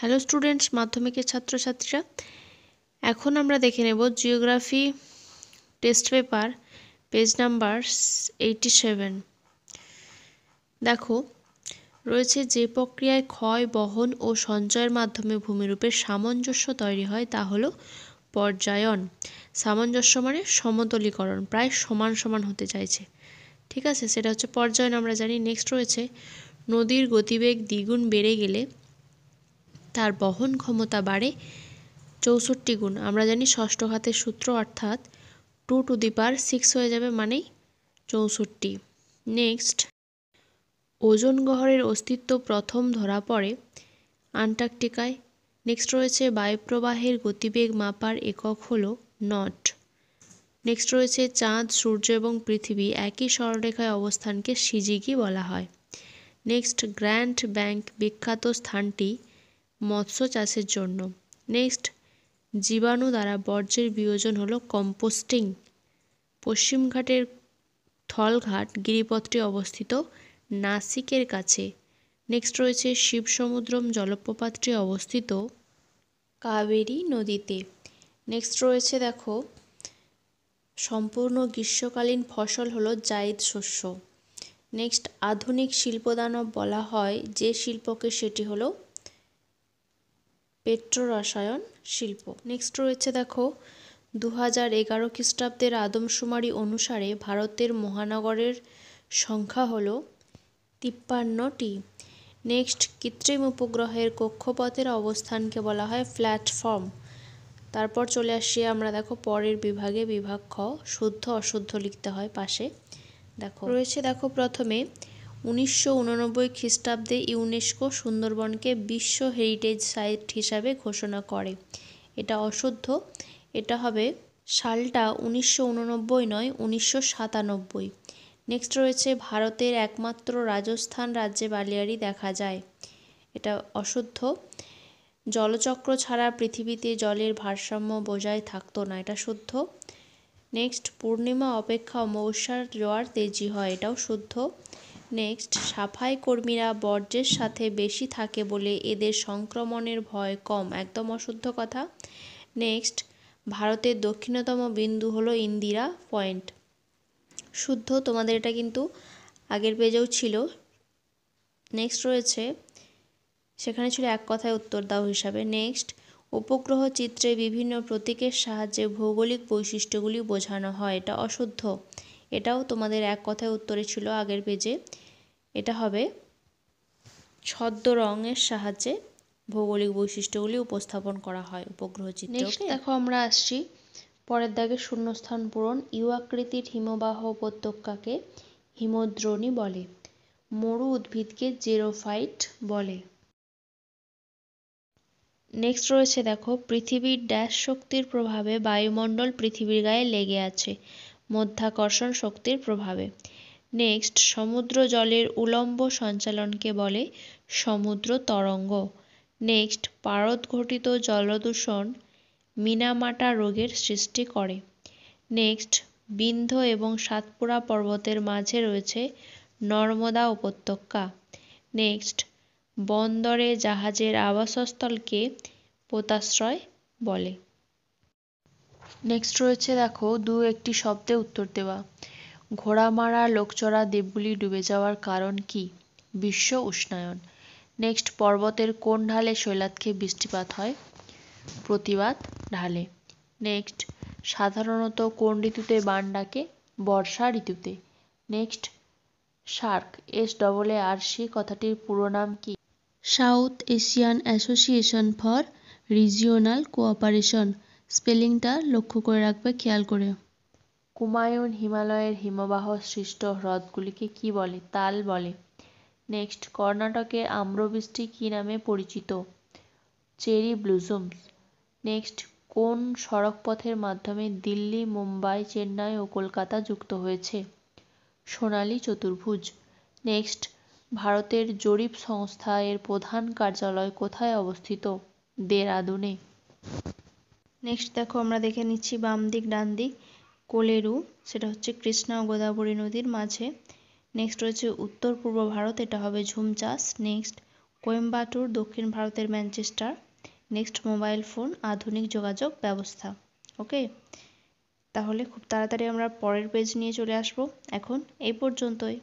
Hello students, মাধ্যমিকের ছাত্রছাত্রীরা, এখন আমরা দেখে নেব geography test paper page number 87। দেখো রয়েছে, যে প্রক্রিয়ায় ক্ষয়, বহন ও সঞ্চয়ের মাধ্যমে ভূমিরূপের সামঞ্জস্য তৈরি হয় তা হলো পর্যায়ন। সামঞ্জস্য মানে সমতলীকরণ, প্রায় সমান সমান হতে চাইছে, ঠিক আছে, সেটা হচ্ছে পর্যায়ন, আমরা জানি। নেক্সট রয়েছে, নদীর গতিবেগ দ্বিগুণ বেড়ে গেলে তার বহন ক্ষমতা বাড়ে 64 গুণ, আমরা জানি ষষ্ঠ ঘাতের সূত্র, অর্থাৎ 2⁶ হয়ে যাবে, মানেই 64। নেক্সট, ওজোন গহ্বরের অস্তিত্ব প্রথম ধরা পড়ে আন্টার্কটিকায়। নেক্সট রয়েছে, বায়ুপ্রবাহের গতিবেগ মাপার একক হলো নট। নেক্সট রয়েছে, চাঁদ, সূর্য এবং পৃথিবী একই সরলরেখায় অবস্থানকে সিজিগি বলা হয়। নেক্সট, গ্র্যান্ড ব্যাংক বিখ্যাত স্থানটি মৎস্য চাষের জন্য। নেক্সট, জীবাণু দ্বারা বর্জ্যের বিয়োজন হলো কম্পোস্টিং। পশ্চিমঘাটের থলঘাট গিরিপথটি অবস্থিত নাসিকের কাছে। নেক্সট রয়েছে, শিবসমুদ্রম জলপ্রপাতটি অবস্থিত কাবেরী নদীতে। নেক্সট রয়েছে, দেখো, সম্পূর্ণ গ্রীষ্মকালীন ফসল হলো জায়িদ শস্য। নেক্সট, আধুনিক শিল্পদানব বলা হয় যে শিল্পকে, সেটি হলো পেট্রোরসায়ন শিল্প। নেক্সট রয়েছে, দেখো, 2011 খ্রিস্টাব্দের আদমশুমারি অনুসারে ভারতের মহানগরের সংখ্যা হলো 53টি। নেক্সট, কৃত্রিম উপগ্রহের কক্ষপথের অবস্থানকে বলা হয় প্ল্যাটফর্ম। তারপর চলে আসি আমরা, দেখো, পরের বিভাগে, বিভাগ খ, শুদ্ধ অশুদ্ধ লিখতে হয় পাশে। দেখো রয়েছে, দেখো, প্রথমে 1989 খ্রিস্টাব্দে ইউনেস্কো সুন্দরবনকে বিশ্ব হেরিটেজ সাইট হিসাবে ঘোষণা করে। এটা অশুদ্ধ, এটা হবে সালটা 1989 নয়, 1997। নেক্সট রয়েছে, ভারতের একমাত্র রাজস্থান রাজ্যে বালিয়াড়ি দেখা যায়। এটা অশুদ্ধ। জলচক্র ছাড়া পৃথিবীতে জলের ভারসাম্য বজায় থাকতো না, এটা শুদ্ধ। নেক্সট, পূর্ণিমা অপেক্ষা অমাবস্যার জোয়ার তেজি হয়, এটাও শুদ্ধ। নেক্সট, সাফাই কর্মীরা বর্জ্যের সাথে বেশি থাকে বলে এদের সংক্রমণের ভয় কম, একদম অশুদ্ধ কথা। নেক্সট, ভারতের দক্ষিণতম বিন্দু হলো ইন্দিরা পয়েন্ট, শুদ্ধ। তোমাদের এটা কিন্তু আগের পেজেও ছিল। নেক্সট রয়েছে, সেখানে ছিল এক কথায় উত্তর দাও হিসাবে। নেক্সট, উপগ্রহ চিত্রে বিভিন্ন প্রতীকের সাহায্যে ভৌগোলিক বৈশিষ্ট্যগুলি বোঝানো হয়, এটা অশুদ্ধ। এটাও তোমাদের এক কথায় উত্তরে ছিল আগের পেজে। এটা হবে ছদ্ম রঙের সাহায্যে ভৌগোলিক বৈশিষ্ট্যগুলি উপস্থাপন করা হয় উপগ্রহ চিত্রে। নেক্সট দেখো, আমরা আসছি পরের দাগে, শূন্যস্থান পূরণ। ইউ আকৃতির হিমবাহ উপত্যকাকে হিমদ্রোণী বলে। মরু উদ্ভিদকে জেরোফাইট বলে। নেক্সট রয়েছে, দেখো, পৃথিবীর ড্যাশ শক্তির প্রভাবে বায়ুমণ্ডল পৃথিবীর গায়ে লেগে আছে, মধ্যাকর্ষণ শক্তির প্রভাবে। নেক্সট, সমুদ্র জলের উলম্ব সঞ্চালনকে বলে সমুদ্র তরঙ্গ। নেক্সট, পারদ ঘটিত জলদূষণ মিনামাটা রোগের সৃষ্টি করে। নেক্সট, বিন্ধ্য এবং সাতপুরা পর্বতের মাঝে রয়েছে নর্মদা উপত্যকা। নেক্সট, বন্দরে জাহাজের আবাসস্থলকে পোতাশ্রয় বলে। নেক্সট রয়েছে, দেখো, একটি শব্দে উত্তর দেওয়া। ঘোড়ামারা লোকচড়া দ্বীপগুলি ডুবে যাওয়ার কারণ কি? বিশ্ব উষ্ণায়ন। নেক্সট, পর্বতের কোন ঢালে শৈলাক্ষে বৃষ্টিপাত হয়? প্রতিবাদ ঢালে। নেক্সট, সাধারণত কোন ঋতুতে বান ডাকে? বর্ষা ঋতুতে। নেক্সট, সার্ক, SAARC কথাটির পুরো নাম কি? South Asian Association for Regional Cooperation. স্পেলিংটা লক্ষ্য করে রাখবে, খেয়াল করে। কুমায়ুন হিমালয়ের হিমবাহ সৃষ্ট হ্রদগুলিকে কি বলে? তাল বলে। নেক্সট, কর্ণাটকের আম্রবৃষ্টি কি নামে পরিচিত? চেরি ব্লুজমস। নেক্সট, কোন সড়কপথের মাধ্যমে দিল্লি, মুম্বাই, চেন্নাই ও কলকাতা যুক্ত হয়েছে? সোনালী চতুর্ভুজ। নেক্সট, ভারতের জরিপ সংস্থা এর প্রধান কার্যালয় কোথায় অবস্থিত? দেরাদুনে। নেক্সট দেখো, আমরা দেখে নিচ্ছি বাম দিক ডান দিক। কোলেরু, সেটা হচ্ছে কৃষ্ণা ও গোদাবরী নদীর মাঝে। নেক্সট রয়েছে উত্তর পূর্ব ভারত, এটা হবে ঝুম চাষ। নেক্সট, কোয়েম্বাটুর দক্ষিণ ভারতের ম্যানচেস্টার। নেক্সট মোবাইল ফোন আধুনিক যোগাযোগ ব্যবস্থা। ওকে, তাহলে খুব তাড়াতাড়ি আমরা পরের পেজ নিয়ে চলে আসবো। এখন এই পর্যন্তই।